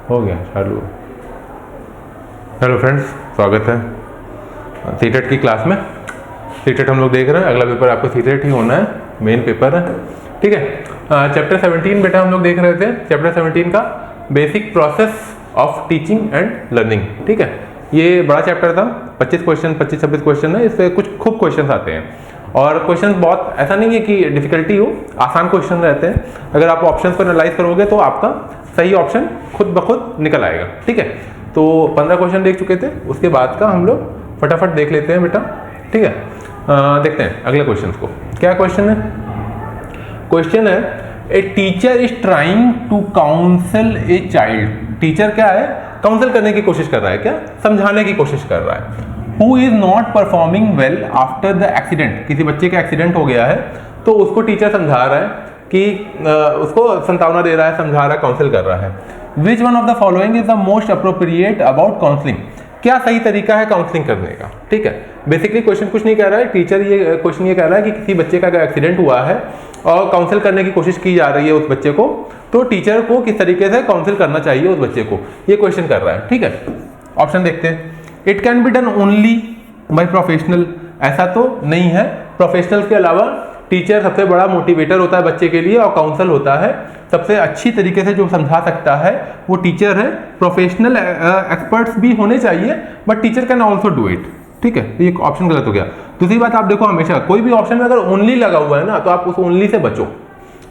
हो गया चालू। हेलो फ्रेंड्स, स्वागत है सीटेट की क्लास में। सीटेट हम लोग देख रहे हैं, अगला पेपर आपको सीटेट ही होना है, मेन पेपर है, ठीक है। चैप्टर 17 बेटा हम लोग देख रहे थे, चैप्टर 17 का basic process of teaching and learning, ठीक है। ये बड़ा चैप्टर था, 25-26 क्वेश्चन है, इससे कुछ खूब क्वेश्चन आते हैं और क्वेश्चन बहुत ऐसा नहीं है कि डिफिकल्टी हो, आसान क्वेश्चन रहते हैं। अगर आप ऑप्शंस को एनालाइज करोगे तो आपका सही ऑप्शन खुद ब खुद निकल आएगा, ठीक है। तो 15 क्वेश्चन देख चुके थे, उसके बाद का हम लोग फटाफट देख लेते हैं बेटा, ठीक है। देखते हैं अगले क्वेश्चन को। क्या क्वेश्चन है? क्वेश्चन है a teacher is trying to counsel a child. Teacher क्या है? काउंसल करने की कोशिश कर रहा है, क्या समझाने की कोशिश कर रहा है। Who is not performing well after the accident. किसी बच्चे का एक्सीडेंट हो गया है तो उसको टीचर समझा रहा है कि उसको संतावना दे रहा है, समझा रहा है, काउंसिल कर रहा है। Which one of the following is the most appropriate about counselling. क्या सही तरीका है काउंसलिंग करने का, ठीक है। बेसिकली क्वेश्चन कुछ नहीं कह रहा है, टीचर ये क्वेश्चन ये कह रहा है कि किसी बच्चे का एक्सीडेंट हुआ है और काउंसिल करने की कोशिश की जा रही है उस बच्चे को, तो टीचर को किस तरीके से काउंसिल करना चाहिए उस बच्चे को, ये क्वेश्चन कर रहा है, ठीक है। ऑप्शन देखते हैं। It can be done only by professional. ऐसा तो नहीं है, प्रोफेशनल के अलावा टीचर सबसे बड़ा मोटिवेटर होता है बच्चे के लिए और काउंसल होता है। सबसे अच्छी तरीके से जो समझा सकता है वो टीचर है। प्रोफेशनल एक्सपर्ट्स भी होने चाहिए but teacher can also do it, ठीक है। ये ऑप्शन गलत हो गया। दूसरी बात, आप देखो हमेशा कोई भी ऑप्शन में अगर ओनली लगा हुआ है ना तो आप उस ओनली से बचो।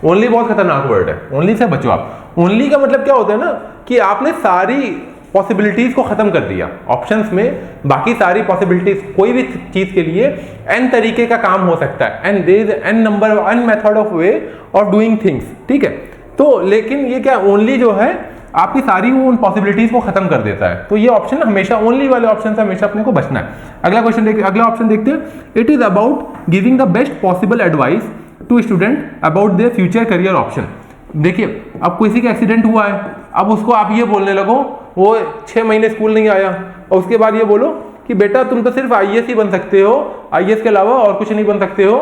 ओनली बहुत खतरनाक वर्ड है, ओनली से बचो आप। ओनली का मतलब क्या होता है ना कि आपने सारी पॉसिबिलिटीज को खत्म कर दिया। ऑप्शंस में बाकी सारी पॉसिबिलिटीज, कोई भी चीज के लिए n तरीके का काम हो सकता है, and there is n number n method of way of doing things, ठीक है। तो लेकिन ये क्या, ओनली जो है आपकी सारी वो उन पॉसिबिलिटीज को खत्म कर देता है। तो ये ऑप्शन हमेशा, ओनली वाले ऑप्शन से हमेशा अपने को बचना है। अगला क्वेश्चन देखिए, अगला ऑप्शन देखते हैं। It is about giving the best possible advice to student about their future career option. देखिए, अब किसी का एक्सीडेंट हुआ है, अब उसको आप ये बोलने लगो, वो 6 महीने स्कूल नहीं आया और उसके बाद ये बोलो कि बेटा तुम तो सिर्फ आईएएस ही बन सकते हो, आईएएस के अलावा और कुछ नहीं बन सकते हो,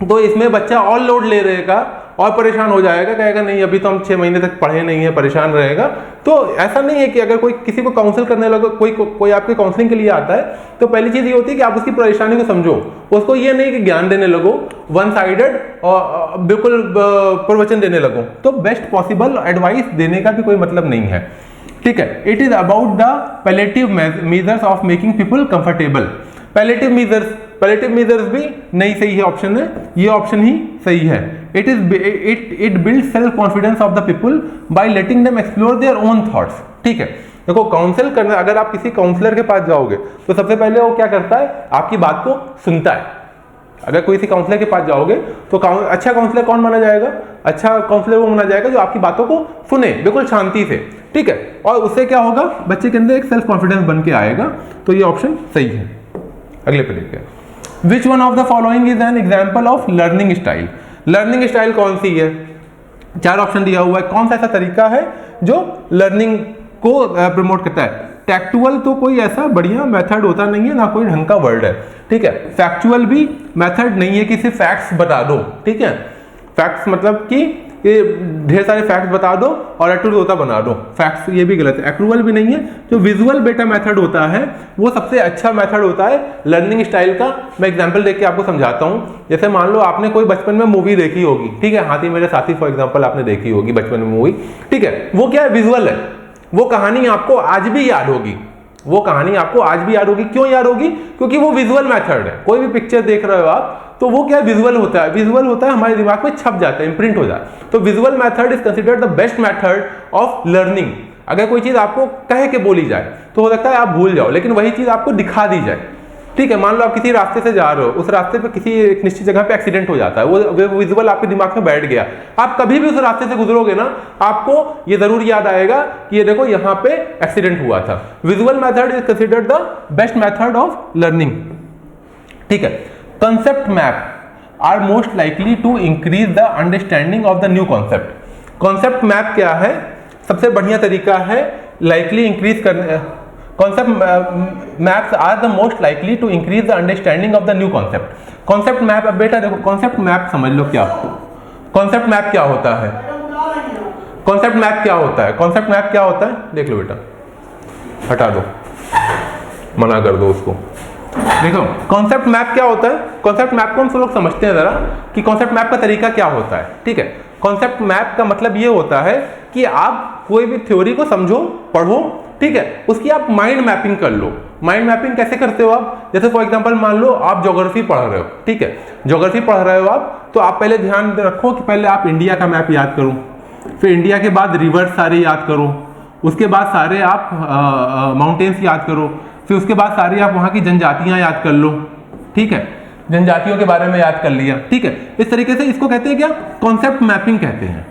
तो इसमें बच्चा और लोड ले रहेगा और परेशान हो जाएगा, कहेगा नहीं अभी तो हम 6 महीने तक पढ़े नहीं है, परेशान रहेगा। तो ऐसा नहीं है कि अगर कोई किसी को काउंसिल करने लगे, कोई आपके काउंसलिंग के लिए आता है तो पहली चीज ये होती है कि आप उसकी परेशानी को समझो, उसको ये नहीं कि ज्ञान देने लगो, वन साइडेड और बिल्कुल प्रवचन देने लगो। तो बेस्ट पॉसिबल एडवाइस देने का भी कोई मतलब नहीं है, ठीक है। It is about the palliative measures of making people comfortable. Palliative measures भी नहीं सही है ऑप्शन है, ये ऑप्शन ही सही है। It build self confidence of the people by letting them explore their own thoughts, ठीक है। देखो, काउंसिल करना, अगर आप किसी काउंसलर के पास जाओगे तो सबसे पहले वो क्या करता है, आपकी बात को सुनता है। अगर कोई किसी काउंसलर के पास जाओगे तो अच्छा काउंसलर कौन माना जाएगा? अच्छा काउंसलर वो माना जाएगा जो आपकी बातों को सुने बिल्कुल शांति से, ठीक है। और उससे क्या होगा, बच्चे के अंदर एक सेल्फ कॉन्फिडेंस बन के आएगा। तो ये ऑप्शन सही है। अगले पे देखते हैं। विच one of the following is an example of learning style. Learning style कौन सी है? 4 ऑप्शन दिया हुआ है। कौन सा ऐसा तरीका है जो लर्निंग को प्रमोट करता है? टैक्टुअल तो कोई ऐसा बढ़िया मेथड होता नहीं है, ना कोई ढंग का वर्ड है, ठीक है। फैक्चुअल भी मेथड नहीं है कि सिर्फ फैक्ट्स बता दो, ठीक है। फैक्ट्स मतलब कि ये ढेर सारे फैक्ट्स बता दो और एट्रूथ होता बना दो, फैक्ट्स ये भी गलत है। एक्रूवल भी नहीं है। जो विजुअल बेटा मेथड होता है वो सबसे अच्छा मेथड होता है लर्निंग स्टाइल का। मैं एग्जांपल देख के आपको समझाता हूँ। जैसे मान लो आपने कोई बचपन में मूवी देखी होगी, ठीक है, हाथी मेरे साथी फॉर एग्जाम्पल आपने देखी होगी बचपन में मूवी, ठीक है। वो क्या है, विजुअल है। वो कहानी आपको आज भी याद होगी, वो कहानी आपको आज भी याद होगी। क्यों याद होगी? क्योंकि वो विजुअल मेथड है। कोई भी पिक्चर देख रहे हो आप तो वो क्या विजुअल होता है, विजुअल होता है, हमारे दिमाग में छप जाता है, इंप्रिंट हो जाता है। तो visual method is considered the best method of learning. अगर कोई चीज आपको कह के बोली जाए तो हो सकता है आप भूल जाओ, लेकिन वही चीज आपको दिखा दी जाए, ठीक है। मान लो आप किसी रास्ते से जा रहे हो, उस रास्ते पे किसी एक निश्चित जगह पे एक्सीडेंट हो जाता है, वो विजुअल आपके दिमाग में बैठ गया। आप कभी भी उस रास्ते से गुजरोगे ना, आपको ये जरूर याद आएगा कि ये देखो यहाँ पे एक्सीडेंट हुआ था। Visual method is considered the best method of learning, ठीक है। Concept map are most likely to increase the understanding of the new concept. Concept map क्या है? सबसे बढ़िया तरीका है लाइकली इंक्रीज करने। concept maps are the most likely to increase the understanding of the new concept. concept map, अब बेटा देखो concept map समझ लो क्या, concept map क्या होता है? कॉन्सेप्ट मैप क्या होता है? कॉन्सेप्ट मैप क्या होता है देख लो बेटा, हटा दो, मना कर दो उसको। देखो कॉन्सेप्ट मैप क्या होता है, कॉन्सेप्ट मैप को हम सब लोग समझते हैं जरा कि कॉन्सेप्ट मैप का तरीका क्या होता है। ठीक है, कॉन्सेप्ट मैप का मतलब ये होता है कि आप कोई भी थ्योरी को समझो, पढ़ो, ठीक है, उसकी आप माइंड मैपिंग कर लो। माइंड मैपिंग कैसे करते हो आप? जैसे फॉर एग्जांपल मान लो आप ज्योग्राफी पढ़ रहे हो, ठीक है, ज्योग्राफी पढ़ रहे हो आप, तो आप पहले ध्यान रखो कि पहले आप इंडिया का मैप याद करो, फिर इंडिया के बाद रिवर्स सारे याद करो, उसके बाद सारे आप माउंटेन्स याद करो, फिर उसके बाद सारी आप वहाँ की जनजातियाँ याद कर लो, ठीक है, जनजातियों के बारे में याद कर लिया, ठीक है। इस तरीके से इसको कहते हैं क्या? कॉन्सेप्ट मैपिंग कहते हैं,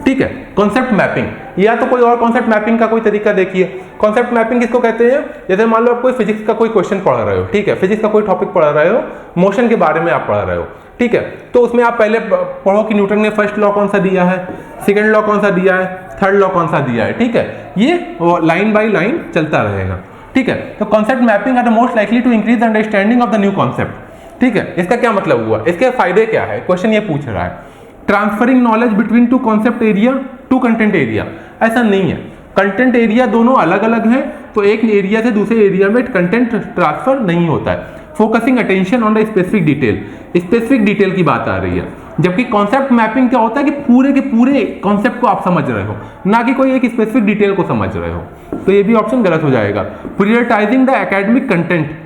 ठीक है, कॉन्सेप्ट मैपिंग। या तो कोई और कॉन्सेप्ट मैपिंग का कोई तरीका देखिए। कॉन्सेप्ट मैपिंग किसको कहते हैं? जैसे मान लो आप कोई फिजिक्स का कोई क्वेश्चन पढ़ रहे हो, ठीक है, फिजिक्स का कोई टॉपिक पढ़ रहे हो, मोशन के बारे में आप पढ़ रहे हो, ठीक है, तो उसमें आप पहले पढ़ो कि न्यूटन ने फर्स्ट लॉ कौन सा दिया है, सेकेंड लॉ कौन सा दिया है, थर्ड लॉ कौन सा दिया है, ठीक है, ये लाइन बाई लाइन चलता रहेगा, ठीक है। तो concept mapping are the most likely to increase understanding of the new concept, ठीक है। इसका क्या मतलब हुआ, इसके फायदे क्या है, क्वेश्चन ये पूछ रहा है। Transferring knowledge between two concept area to content area, ऐसा नहीं है, कंटेंट एरिया दोनों अलग अलग हैं, तो एक एरिया से दूसरे एरिया में कंटेंट ट्रांसफर नहीं होता है। Focusing attention on the specific detail, specific detail की बात आ रही है, जबकि कॉन्सेप्ट मैपिंग क्या होता है कि पूरे के पूरे कॉन्सेप्ट को आप समझ रहे हो, ना कि कोई एक स्पेसिफिक डिटेल को समझ रहे हो, तो ये भी ऑप्शन गलत हो जाएगा। Prioritising the academic content,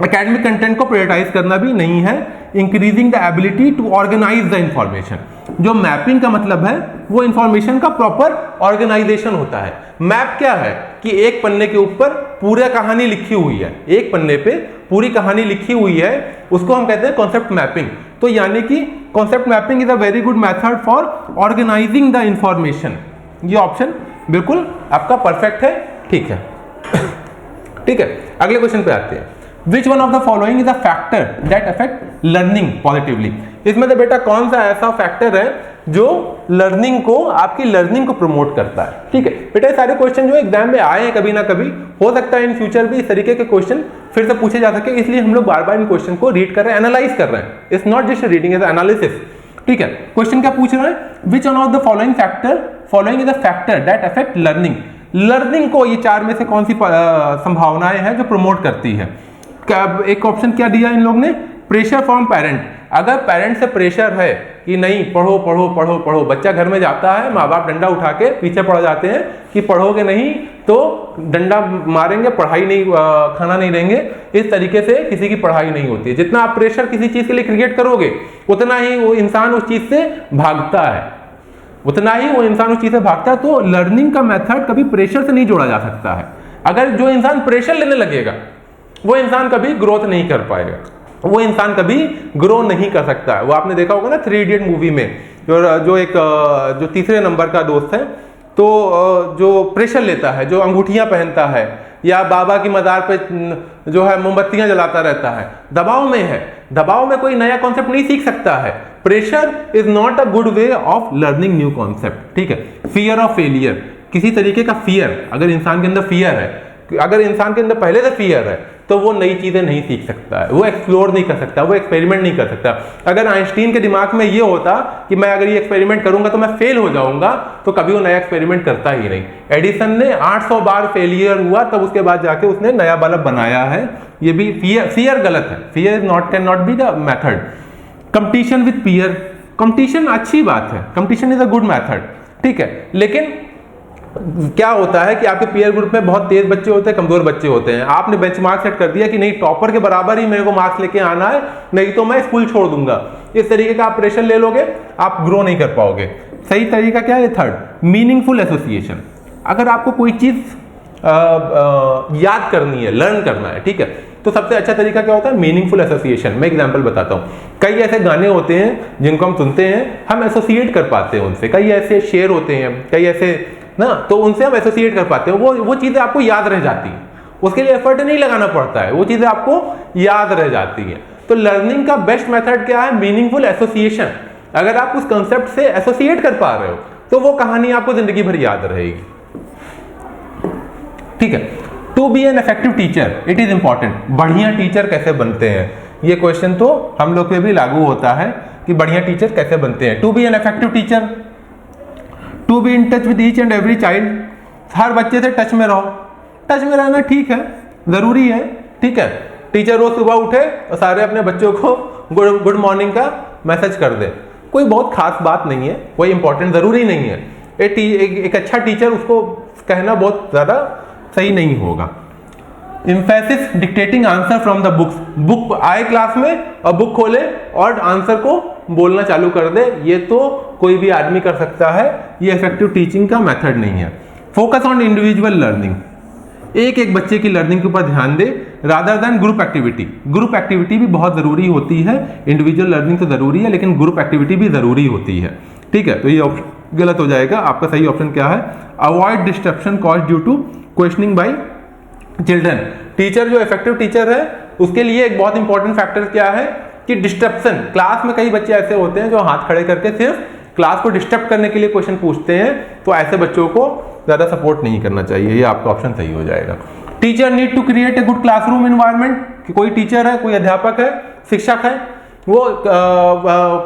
academic content को प्रायोरिटाइज करना भी नहीं है। Increasing the ability to organise the information, जो मैपिंग का मतलब है वो इंफॉर्मेशन का प्रॉपर ऑर्गेनाइजेशन होता है। मैप क्या है कि एक पन्ने के ऊपर पूरा कहानी लिखी हुई है, एक पन्ने पे पूरी कहानी लिखी हुई है, उसको हम कहते हैं कॉन्सेप्ट मैपिंग। तो यानी कि concept mapping is a very good method for organising the information. ये ऑप्शन बिल्कुल आपका परफेक्ट है, ठीक है। ठीक है, अगले क्वेश्चन पे आते हैं। Which one of the following is a factor that affect learning positively? इसमें से बेटा कौन सा ऐसा फैक्टर है जो लर्निंग को, आपकी लर्निंग को प्रमोट करता है? ठीक है बेटा, सारे क्वेश्चन जो एग्जाम में आए हैं कभी ना कभी, हो सकता है इन फ्यूचर भी इस तरीके के क्वेश्चन फिर से पूछे जा सके, इसलिए हम लोग बार बार इन क्वेश्चन को रीड कर रहे हैं, एनालाइज कर रहे हैं। It's not just reading, is analysis, ठीक है। क्वेश्चन क्या पूछ रहा है? Which one of the following is a factor that affect learning, learning को ये चार में से कौन सी संभावनाएं हैं जो प्रमोट करती है? एक ऑप्शन क्या दिया इन लोग ने? Pressure from parent. अगर पेरेंट से प्रेशर है कि नहीं पढ़ो पढ़ो पढ़ो पढ़ो, बच्चा घर में जाता है, माँ बाप डंडा उठा के पीछे पड़ जाते हैं कि पढ़ोगे नहीं तो डंडा मारेंगे, पढ़ाई नहीं, खाना नहीं देंगे, इस तरीके से किसी की पढ़ाई नहीं होती है। जितना आप प्रेशर किसी चीज के लिए क्रिएट करोगे उतना ही वो इंसान उस चीज से भागता है, उतना ही वो इंसान उस चीज से भागता है। तो लर्निंग का मेथड कभी प्रेशर से नहीं जोड़ा जा सकता है। अगर जो इंसान प्रेशर लेने लगेगा वो इंसान कभी ग्रोथ नहीं कर पाएगा, वो इंसान कभी ग्रो नहीं कर सकता है। वो आपने देखा होगा ना 3 इडियट मूवी में, जो तीसरे नंबर का दोस्त है, तो जो प्रेशर लेता है, जो अंगूठियां पहनता है या बाबा की मजार पे जो है मोमबत्तियां जलाता रहता है, दबाव में है, दबाव में कोई नया कॉन्सेप्ट नहीं सीख सकता है। Pressure is not a good way of learning new concept, ठीक है। फियर ऑफ फेलियर, किसी तरीके का फियर, अगर इंसान के अंदर फियर है, अगर इंसान के अंदर पहले से फियर है तो वो नई चीजें नहीं सीख सकता है, वो एक्सप्लोर नहीं कर सकता, वो एक्सपेरिमेंट नहीं कर सकता। अगर आइंस्टीन के दिमाग में ये होता कि मैं अगर ये एक्सपेरिमेंट करूंगा तो मैं फेल हो जाऊंगा, तो कभी वो नया एक्सपेरिमेंट करता ही नहीं। एडिसन ने 800 बार फेलियर हुआ तब उसके बाद जाके उसने नया बल्ब बनाया है। ये भी फियर गलत है, fear is not, can not be the method. Competition with peer, competition अच्छी बात है, competition is a good method, ठीक है, लेकिन क्या होता है कि आपके पीयर ग्रुप में बहुत तेज बच्चे होते हैं, कमजोर बच्चे होते हैं। आपने बेंचमार्क सेट कर दिया कि नहीं टॉपर के बराबर ही मेरे को मार्क्स लेके आना है, नहीं तो मैं स्कूल छोड़ दूंगा। इस तरीके का आप प्रेशर ले लोगे, आप ग्रो नहीं कर पाओगे। सही तरीका क्या है? Third, meaningful association. अगर आपको कोई चीज याद करनी है, लर्न करना है, ठीक है, तो सबसे अच्छा तरीका क्या होता है? Meaningful association. मैं एग्जांपल बताता हूँ। कई ऐसे गाने होते हैं जिनको हम सुनते हैं, हम एसोसिएट कर पाते हैं उनसे। कई ऐसे शेर होते हैं, कई ऐसे ना, तो उनसे हम एसोसिएट कर पाते हैं। वो चीजें आपको याद रह जाती हैं, उसके लिए एफर्ट नहीं लगाना पड़ता है, वो चीजें आपको याद रह जाती हैं। तो लर्निंग का बेस्ट मेथड क्या है? Meaningful association. अगर आप उस कंसेप्ट से एसोसिएट कर पा रहे हो तो वो कहानी आपको जिंदगी भर याद रहेगी, ठीक है। To be an effective teacher it is important. बढ़िया टीचर कैसे बनते हैं? ये क्वेश्चन तो हम लोग पे भी लागू होता है कि बढ़िया टीचर कैसे बनते हैं। To be an effective teacher, to be in touch with each and every child, हर बच्चे से टच में रहो। टच में रहना ठीक है, जरूरी है, ठीक है। टीचर रोज सुबह उठे और सारे अपने बच्चों को गुड मॉर्निंग का मैसेज कर दे, कोई बहुत खास बात नहीं है, कोई इंपॉर्टेंट जरूरी नहीं है। एक अच्छा टीचर उसको कहना बहुत ज्यादा सही नहीं होगा। Emphasis dictating answer from the books, book आए क्लास में और बुक खोले और आंसर को बोलना चालू कर दे, ये तो कोई भी आदमी कर सकता है, ये इफेक्टिव टीचिंग का मेथड नहीं है। फोकस ऑन इंडिविजुअल लर्निंग, एक एक बच्चे की लर्निंग के ऊपर ध्यान दे rather than group activity. Group activity भी बहुत जरूरी होती है, इंडिविजुअल लर्निंग तो जरूरी है लेकिन ग्रुप एक्टिविटी भी जरूरी होती है, ठीक है। तो ये ऑप्शन गलत हो जाएगा, आपका सही ऑप्शन क्या है? Avoid disruption cause due to questioning by children. Teacher जो इफेक्टिव टीचर है उसके लिए एक बहुत इंपॉर्टेंट फैक्टर क्या है कि डिस्ट्रप्शन। क्लास में कई बच्चे ऐसे होते हैं जो हाथ खड़े करके सिर्फ क्लास को डिस्टर्ब करने के लिए क्वेश्चन पूछते हैं, तो ऐसे बच्चों को ज्यादा सपोर्ट नहीं करना चाहिए, ये आपका ऑप्शन सही हो जाएगा। Teacher need to create a good classroom environment, कि कोई टीचर है, कोई अध्यापक है, शिक्षक है, वो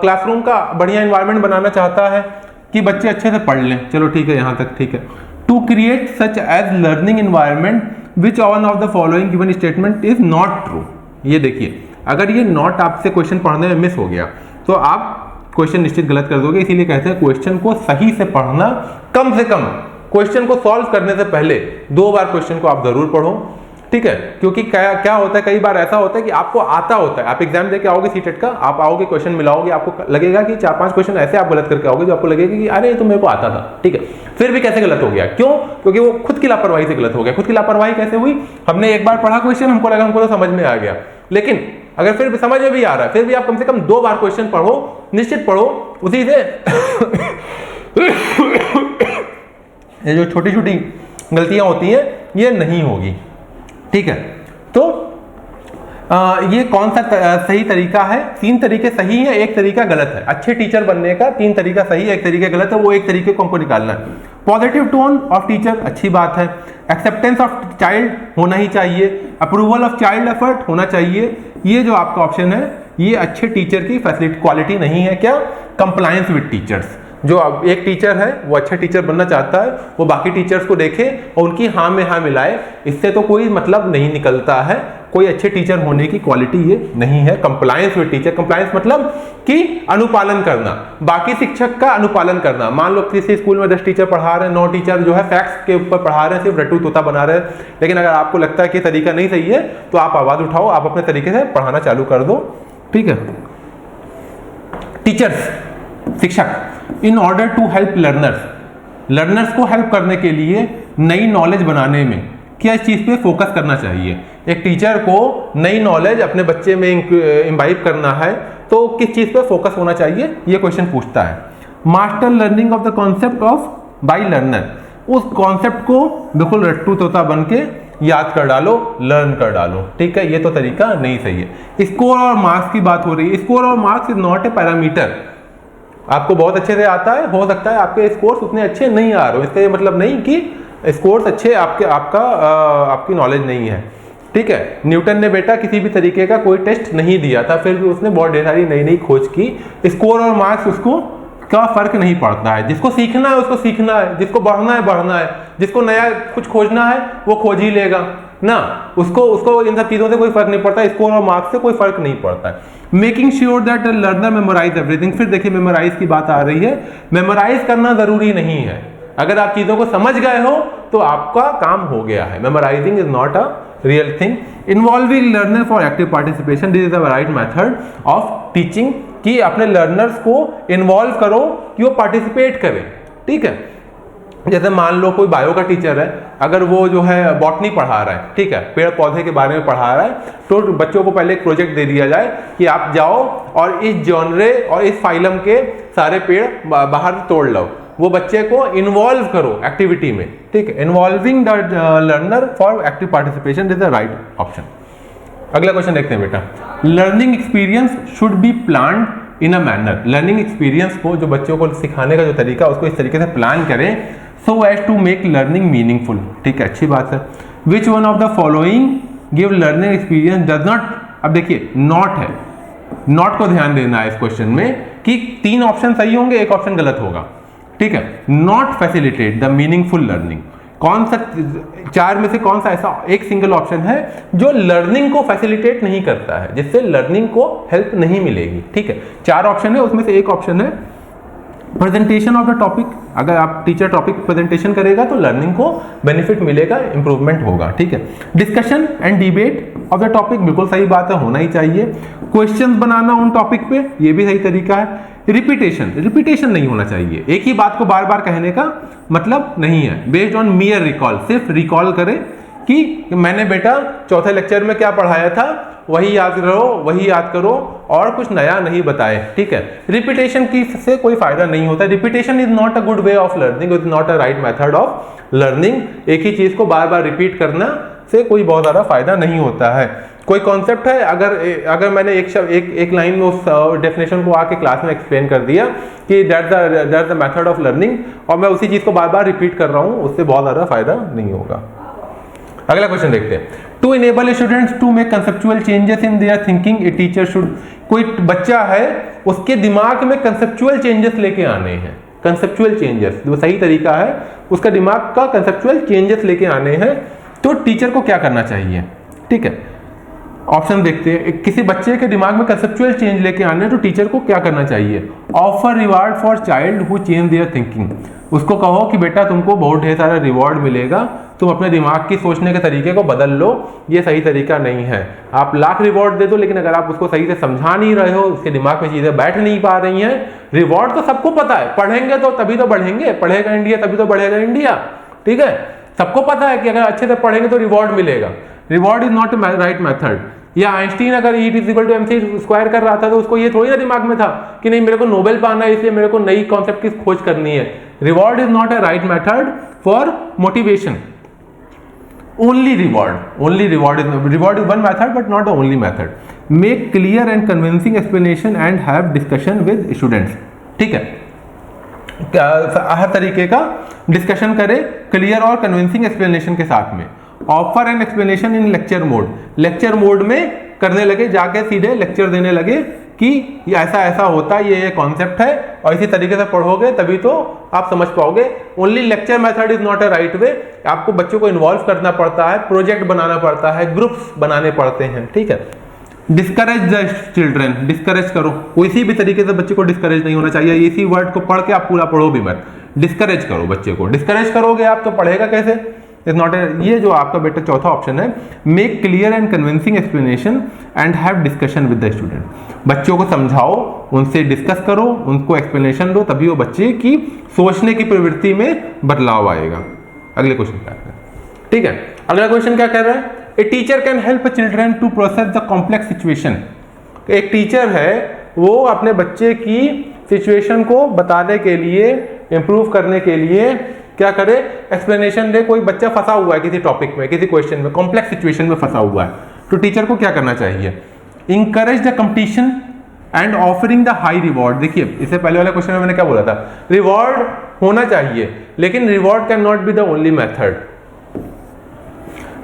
क्लासरूम का बढ़िया एनवायरनमेंट बनाना चाहता है कि बच्चे अच्छे से पढ़ लें, चलो ठीक है, यहाँ तक ठीक है। To create such as learning environment which one of the following given statement is not true. ये देखिए, अगर ये नॉट आपसे क्वेश्चन पढ़ने में मिस हो गया तो आप क्वेश्चन निश्चित गलत कर दोगे, इसीलिए कहते हैं क्वेश्चन को सही से पढ़ना, कम से कम क्वेश्चन को सॉल्व करने से पहले 2 बार क्वेश्चन को आप जरूर पढ़ो, ठीक है। क्योंकि क्या होता है, कई बार ऐसा होता है कि आपको आता होता है, आप एग्जाम देके आओगे सीटेट का, आप आओगे क्वेश्चन मिलाओगे, आपको लगेगा कि 4-5 क्वेश्चन ऐसे आप गलत करके आओगे जो आपको लगेगा कि अरे तो मेरे को आता था, ठीक है, फिर भी कैसे गलत हो गया, क्यों? क्योंकि वो खुद की लापरवाही से गलत हो गया। खुद की लापरवाही कैसे हुई? हमने एक बार पढ़ा क्वेश्चन, हमको लगा हमको तो समझ में आ गया, लेकिन अगर फिर भी समझ में भी आ रहा है, फिर भी आप कम से कम 2 बार क्वेश्चन पढ़ो, निश्चित पढ़ो, उसी से ये जो छोटी छोटी गलतियां होती हैं ये नहीं होगी, ठीक है। तो ये कौन सा सही तरीका है? 3 तरीके सही है, एक तरीका गलत है। अच्छे टीचर बनने का 3 तरीका सही है, एक तरीका गलत है, वो एक तरीके को हमको निकालना है। पॉजिटिव टोन ऑफ टीचर, अच्छी बात है। एक्सेप्टेंस ऑफ चाइल्ड होना ही चाहिए। अप्रूवल ऑफ चाइल्ड एफर्ट होना चाहिए। ये जो आपका ऑप्शन है ये अच्छे टीचर की फैसिलिटी क्वालिटी नहीं है। क्या? Compliance with teachers. जो एक टीचर है वो अच्छा टीचर बनना चाहता है, वो बाकी टीचर्स को देखे और उनकी हाँ में हाँ मिलाए, इससे तो कोई मतलब नहीं निकलता है। कोई अच्छे टीचर होने की क्वालिटी ये नहीं है। कंप्लायंस विद टीचर, कंप्लायंस मतलब कि अनुपालन करना, बाकी शिक्षक का अनुपालन करना। मान लो किसी स्कूल में 10 टीचर पढ़ा रहे हैं, 9 टीचर जो है फैक्ट्स के ऊपर पढ़ा रहे हैं, सिर्फ रट्टू तोता बना रहे हैं, लेकिन अगर आपको लगता है कि तरीका नहीं सही है तो आप आवाज उठाओ, आप अपने तरीके से पढ़ाना चालू कर दो, ठीक है। टीचर्स, शिक्षक, in order to help learners को हेल्प करने के लिए नई नॉलेज बनाने में किस चीज पे फोकस करना चाहिए? एक टीचर को नई नॉलेज अपने बच्चे में इम्बाइब करना है तो किस चीज पे फोकस होना चाहिए, ये क्वेश्चन पूछता है। Master learning of the concept of by learner, उस कॉन्सेप्ट को बिल्कुल रट्टू तोता बन के याद कर डालो, लर्न कर डालो, ठीक है। ये तो तरीका नहीं सही है। स्कोर और मार्क्स की बात हो रही है। स्कोर और marks is not a parameter. आपको बहुत अच्छे से आता है, हो सकता है आपके स्कोर्स उतने अच्छे नहीं आ रहे हो, इसका ये मतलब नहीं कि स्कोर्स अच्छे आपकी नॉलेज नहीं है, ठीक है। न्यूटन ने बेटा किसी भी तरीके का कोई टेस्ट नहीं दिया था, फिर भी उसने बहुत ढेर सारी नई नई खोज की। स्कोर और मार्क्स उसको का फर्क नहीं पड़ता है। जिसको सीखना है उसको सीखना है, जिसको बढ़ना है बढ़ना है, जिसको नया कुछ खोजना है वो खोज ही लेगा ना, उसको इन सब चीजों से कोई फर्क नहीं पड़ता, स्कोर और मार्क्स से कोई फर्क नहीं पड़ता है। Making sure that learner memorise everything, फिर देखिए मेमोराइज की बात आ रही है। मेमोराइज करना जरूरी नहीं है, अगर आप चीजों को समझ गए हो तो आपका काम हो गया है। Memorising is not a real thing. Involving learner for active participation, this is the right method of teaching, कि अपने लर्नर्स को इन्वॉल्व करो कि वो पार्टिसिपेट करें, ठीक है। जैसे मान लो कोई बायो का टीचर है, अगर वो जो है बॉटनी पढ़ा रहा है, ठीक है, पेड़ पौधे के बारे में पढ़ा रहा है, तो बच्चों को पहले एक प्रोजेक्ट दे दिया जाए कि आप जाओ और इस जॉनरे और इस फाइलम के सारे पेड़ बाहर तोड़ लो। वो बच्चे को इन्वॉल्व करो एक्टिविटी में, ठीक है। Involving the learner for active participation is the right option. अगला क्वेश्चन देखते हैं बेटा। Learning experience should be planned in a manner, learning experience को, जो बच्चों को सिखाने का जो तरीका, उसको इस तरीके से प्लान करें so as to make learning meaningful, ठीक है, अच्छी बात है। Which one of the following give learning experience does not, अब देखिए नॉट है, नॉट को ध्यान देना है इस क्वेश्चन में कि 3 ऑप्शन सही होंगे, एक ऑप्शन गलत होगा, ठीक है, not facilitate the meaningful learning. कौन सा 4 में से कौन सा ऐसा एक सिंगल ऑप्शन है जो लर्निंग को फैसिलिटेट नहीं करता है, जिससे लर्निंग को हेल्प नहीं मिलेगी। ठीक है, 4 ऑप्शन है, उसमें से एक ऑप्शन है प्रेजेंटेशन ऑफ द टॉपिक। अगर आप टीचर टॉपिक प्रेजेंटेशन करेगा तो लर्निंग को बेनिफिट मिलेगा, इंप्रूवमेंट होगा। ठीक है, discussion and debate of the topic, बिल्कुल सही बात है, होना ही चाहिए। क्वेश्चंस बनाना उन टॉपिक पे, ये भी सही तरीका है। रिपीटेशन नहीं होना चाहिए, एक ही बात को बार बार कहने का मतलब नहीं है। बेस्ड ऑन मियर रिकॉल, सिर्फ रिकॉल करें कि मैंने बेटा चौथे लेक्चर में क्या पढ़ाया था वही याद करो और कुछ नया नहीं बताए। ठीक है, रिपीटेशन की से कोई फायदा नहीं होता। Repetition is not a good way of learning, is not a right method of learning. एक ही चीज को बार बार रिपीट करना से कोई बहुत ज्यादा फायदा नहीं होता है। कोई कॉन्सेप्ट है, अगर मैंने एक लाइन में उस डेफिनेशन को आके क्लास में एक्सप्लेन कर दिया कि that's the method of learning, और मैं उसी चीज को बार बार रिपीट कर रहा हूं, उससे बहुत ज्यादा फायदा नहीं होगा। अगला क्वेश्चन देखते हैं। To enable students to make conceptual changes in their thinking a teacher should, कोई बच्चा है उसके दिमाग में कंसेप्चुअल चेंजेस लेके आने हैं। कंसेप्चुअल चेंजेस जो सही तरीका है, उसका दिमाग का कंसेप्चुअल चेंजेस लेके आने हैं, तो टीचर को क्या करना चाहिए। ठीक है, ऑप्शन देखते हैं। किसी बच्चे के दिमाग में कंसेप्चुअल चेंज लेके आने हैं तो टीचर को क्या करना चाहिए। Offer reward for child who change their thinking, उसको कहो कि बेटा तुमको बहुत ढेर सारा रिवॉर्ड मिलेगा, तुम अपने दिमाग की सोचने के तरीके को बदल लो, ये सही तरीका नहीं है। आप लाख रिवॉर्ड दे दो, लेकिन अगर आप उसको सही से समझा नहीं रहे हो, उसके दिमाग में चीजें बैठ नहीं पा रही हैं। रिवॉर्ड तो सबको पता है, पढ़ेंगे तो तभी तो बढ़ेंगे, पढ़ेगा इंडिया तभी तो बढ़ेगा इंडिया। ठीक है, सबको पता है कि अगर अच्छे से पढ़ेंगे तो रिवॉर्ड मिलेगा। Reward is not right method. या आइंस्टीन अगर E=mc² कर रहा था तो उसको ये थोड़ी ना दिमाग में था कि नहीं मेरे को नोबेल पाना है, इसलिए मेरे को नई कॉन्सेप्ट की खोज करनी है। Reward is not a right method for motivation. Only reward is one method but not the only method. Make clear and convincing explanation and have discussion with students. ठीक है, हर तरीके का डिस्कशन करें क्लियर और कन्विंसिंग एक्सप्लेनेशन के साथ में। Offer and explanation in lecture mode, lecture mode में करने लगे, जाके सीधे लेक्चर देने लगे कि ये ऐसा ऐसा होता है, ये कॉन्सेप्ट है, और इसी तरीके से पढ़ोगे तभी तो आप समझ पाओगे। Only lecture method is not a right way. आपको बच्चों को इन्वॉल्व करना पड़ता है, प्रोजेक्ट बनाना पड़ता है, ग्रुप्स बनाने पड़ते हैं। ठीक है, डिस्करेज द चिल्ड्रन, डिस्करेज करो, किसी भी तरीके से बच्चे को डिस्करेज नहीं होना चाहिए। इसी वर्ड को पढ़ के आप पूरा पढ़ो भी मत, डिस्करेज करो बच्चे को। डिस्करेज करोगे आप तो पढ़ेगा कैसे। इज नॉट ये जो आपका बेटा चौथा ऑप्शन है, make clear and convincing explanation and have discussion with the student. बच्चों को समझाओ, उनसे डिस्कस करो, उनको एक्सप्लेनेशन दो, तभी वो बच्चे की सोचने की प्रवृत्ति में बदलाव आएगा। अगले क्वेश्चन पे आते हैं। ठीक है, अगला क्वेश्चन क्या कह रहा है, a teacher can help children to process the complex situation. एक टीचर है, वो अपने बच्चे की सिचुएशन को बताने के लिए, इंप्रूव करने के लिए क्या करे, एक्सप्लेनेशन दे। कोई बच्चा फंसा हुआ है किसी टॉपिक में, किसी क्वेश्चन में, कॉम्प्लेक्स सिचुएशन में फंसा हुआ है, तो टीचर को क्या करना चाहिए। Encourage the competition and offering the high reward. देखिए, इससे पहले वाले क्वेश्चन में मैंने क्या बोला था, रिवॉर्ड होना चाहिए, लेकिन reward can not be the only method.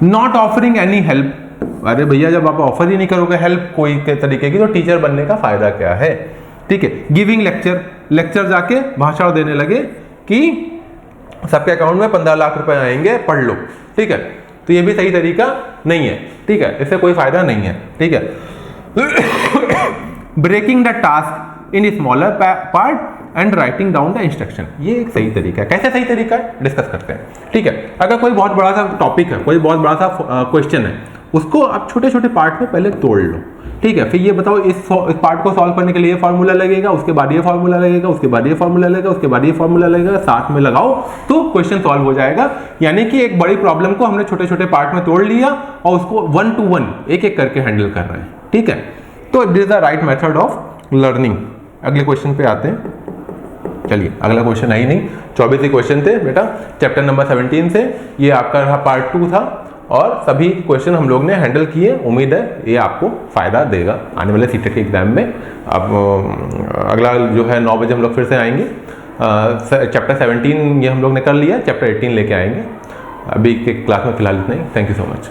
Not offering any help. अरे भैया, जब आप ऑफर ही नहीं करोगे हेल्प कोई के तरीके की, तो टीचर बनने का फायदा क्या है। ठीक है, गिविंग लेक्चर जाके भाषण देने लगे कि सबके अकाउंट में 15 लाख रुपए आएंगे, पढ़ लो। ठीक है, तो ये भी सही तरीका नहीं है। ठीक है, इससे कोई फायदा नहीं है। ठीक है, breaking the task in smaller part and writing down the instruction, ये एक सही तरीका है। कैसे सही तरीका है, डिस्कस करते हैं। ठीक है, अगर कोई बहुत बड़ा सा टॉपिक है, कोई बहुत बड़ा सा क्वेश्चन है, उसको आप छोटे छोटे पार्ट में पहले तोड़ लो। ठीक है, फिर ये बताओ इस पार्ट को सॉल्व करने के लिए फार्मूला लगेगा, उसके बाद ये फार्मूला लगेगा, उसके बाद ये फार्मूला लगेगा, उसके बाद ये फार्मूला लगेगा, साथ में लगाओ तो क्वेश्चन सॉल्व हो जाएगा। यानी कि एक बड़ी प्रॉब्लम को हमने छोटे छोटे पार्ट में तोड़ लिया और उसको 1 to 1 एक एक करके हैंडल कर रहे हैं। ठीक है, तो this is the right method of learning. अगले क्वेश्चन पे आते हैं। चलिए, अगला क्वेश्चन है ही नहीं, 24 ही क्वेश्चन थे बेटा, चैप्टर नंबर 17 से। ये आपका रहा पार्ट 2 था, और सभी क्वेश्चन हम लोग ने हैंडल किए। उम्मीद है ये आपको फायदा देगा आने वाले सीटेट के एग्जाम में। अब अगला जो है 9 बजे हम लोग फिर से आएंगे। चैप्टर 17 ये हम लोग ने कर लिया, चैप्टर 18 लेके आएंगे। अभी के क्लास में फिलहाल इतना ही। Thank you so much.